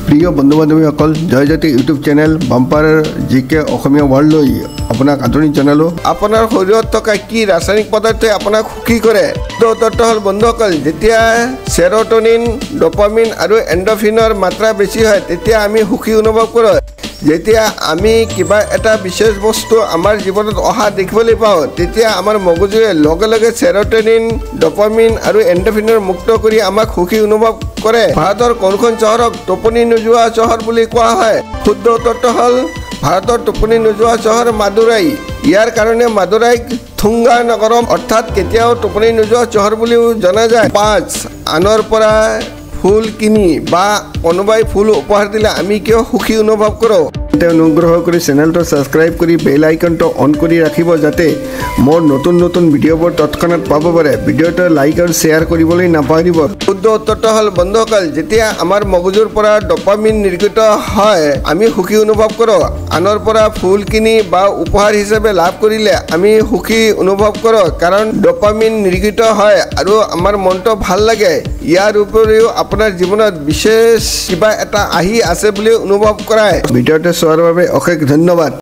প্ৰিয় বন্ধু বান্ধৱীসকল Joyjyoti YouTube channel bumper জিকে অসমীয়া ৱৰ্ল্ডলৈ আপোনাক আদৰণি জনালোঁ। আপোনাৰ শৰীৰত থকা কি ৰাসায়নিক পদাৰ্থই আপোনাক সুখী কৰে? উত্তৰটো হ'ল বন্ধুসকল, যেতিয়া চেৰ'টনিন, ড'পামিন আৰু এণ্ডৰফিনৰ মাত্ৰা বেছি হয় তেতিয়া আমি সুখী অনুভৱ কৰোঁ। যেতিয়া আমি কিবা এটা বিশেষ বস্তু আমাৰ জীৱনত অহা দেখিবলৈ পাওঁ তেতিয়া আমাৰ মগজুৱে লগে লগে চেৰ'টনিন, ড'পামিন আৰু এণ্ডৰফিনৰ মুক্ত কৰি আমাক সুখী অনুভৱ কৰে। ভাৰতৰ কোনখন চহৰক টোপনি নোযোৱা চহৰ বুলি কোৱা হয়? শুদ্ধ উত্তৰটো হ'ল ভাৰতৰ টোপনি নোযোৱা চহৰ মাদুৰাই। ইয়াৰ কাৰণে মাদুৰাইক থুংগা নগৰম অৰ্থাৎ কেতিয়াও টোপনি নোযোৱা চহৰ বুলিও জনা যায়। 5. আনৰ পৰা ফুল কিনি বা কোনোবাই ফুল উপহাৰ দিলে আমি কিয় সুখী অনুভৱ কৰোঁ? অনুগ্ৰহ কৰি চেনেলটো ছাবস্ক্ৰাইব কৰি বেল আইকনটো অন কৰি ৰাখিব যাতে মোৰ নতুন নতুন ভিডিঅ'বোৰ তৎক্ষণাত পাব পাৰে। ভিডিঅ'টো লাইক আৰু শ্বেয়াৰ কৰিবলৈ নাপাহৰিব। শুদ্ধ উত্তৰটো হ'ল বন্ধুসকল, যেতিয়া আমাৰ মগজুৰ পৰা ড'পামিন নিৰ্গত হয় আমি সুখী অনুভৱ কৰোঁ। আনৰ পৰা ফুল কিনি বা উপহাৰ হিচাপে লাভ কৰিলে আমি সুখী অনুভৱ কৰোঁ কাৰণ ড'পামিন নিৰ্গত হয় আৰু আমাৰ মনটো ভাল লাগে। ইয়াৰ উপৰিও আপোনাৰ জীৱনত বিশেষ কিবা এটা আহি আছে বুলি অনুভৱ কৰায়। ভিডিঅ'টো চোৱাৰ বাবে অশেষ ধন্যবাদ।